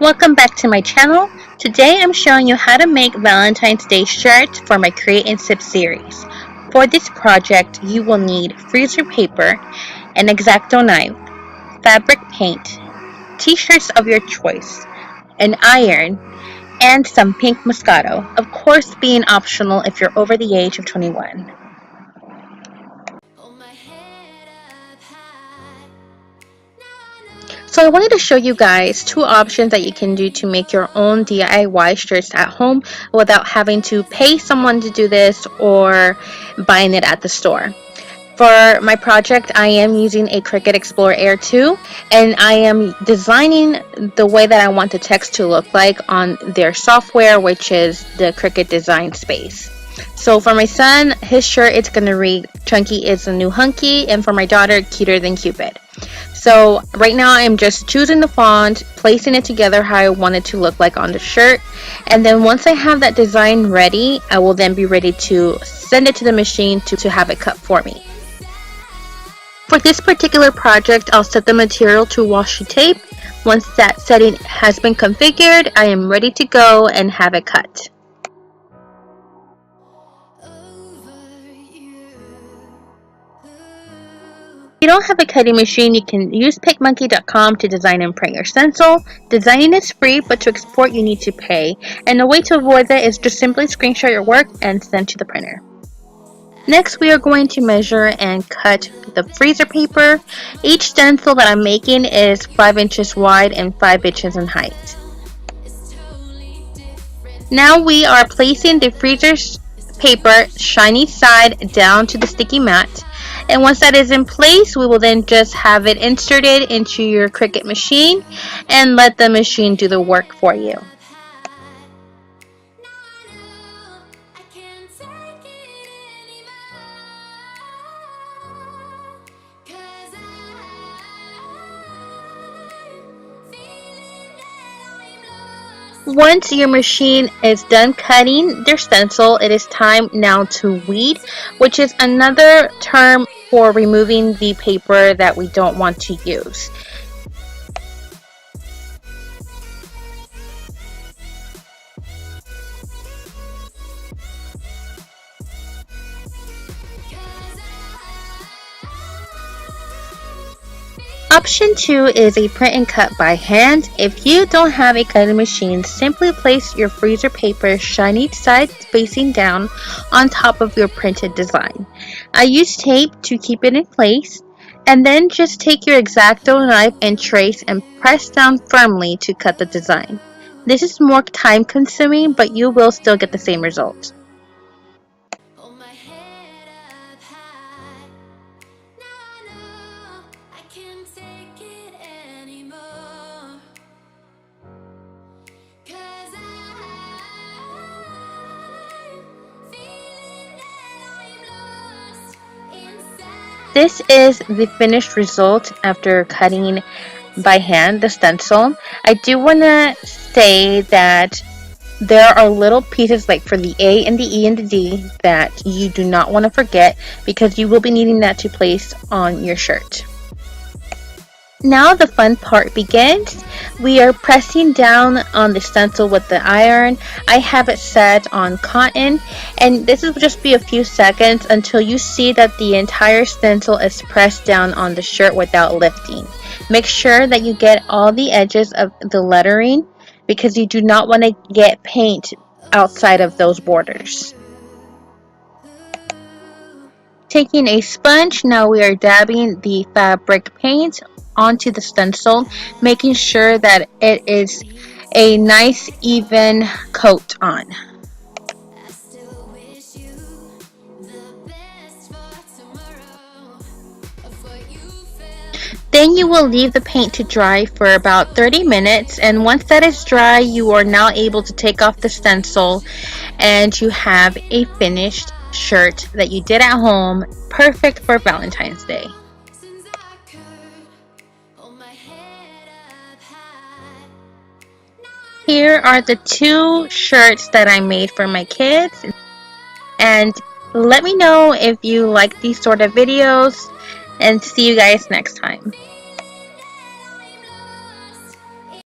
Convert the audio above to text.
Welcome back to my channel. Today I'm showing you how to make Valentine's Day shirts for my Create and Sip series. For this project, you will need freezer paper, an X-Acto knife, fabric paint, t-shirts of your choice, an iron, and some pink Moscato, of course being optional if you're over the age of 21. So I wanted to show you guys two options that you can do to make your own DIY shirts at home without having to pay someone to do this or buying it at the store. For my project, I am using a Cricut Explorer Air 2, and I am designing the way that I want the text to look like on their software, which is the Cricut Design Space. So for my son, his shirt, it's going to read "Chunky is the new hunky," and for my daughter, "Cuter than Cupid." So right now I'm just choosing the font, placing it together how I want it to look like on the shirt, and then once I have that design ready, I will then be ready to send it to the machine to have it cut for me. For this particular project, I'll set the material to washi tape. Once that setting has been configured, I am ready to go and have it cut. If you don't have a cutting machine, you can use PicMonkey.com to design and print your stencil. Designing is free, but to export you need to pay. And the way to avoid that is just simply screenshot your work and send to the printer. Next, we are going to measure and cut the freezer paper. Each stencil that I'm making is 5 inches wide and 5 inches in height. Now we are placing the freezer paper shiny side down to the sticky mat. And once that is in place, we will then just have it inserted into your Cricut machine and let the machine do the work for you. Once your machine is done cutting their stencil, it is time now to weed, which is another term for removing the paper that we don't want to use. Option 2 is a print and cut by hand. If you don't have a cutting machine, simply place your freezer paper shiny side facing down on top of your printed design. I use tape to keep it in place, and then just take your X-Acto knife and trace and press down firmly to cut the design. This is more time consuming, but you will still get the same result. This is the finished result after cutting by hand the stencil. I do want to say that there are little pieces like for the A and the E and the D that you do not want to forget, because you will be needing that to place on your shirt. Now the fun part begins. We are pressing down on the stencil with the iron. I have it set on cotton, and this will just be a few seconds until you see that the entire stencil is pressed down on the shirt without lifting. Make sure that you get all the edges of the lettering, because you do not want to get paint outside of those borders. Taking a sponge, now we are dabbing the fabric paint onto the stencil, making sure that it is a nice even coat on. Then you will leave the paint to dry for about 30 minutes, and once that is dry, you are now able to take off the stencil and you have a finished shirt that you did at home, perfect for Valentine's Day. Here are the two shirts that I made for my kids, and let me know if you like these sort of videos, and see you guys next time.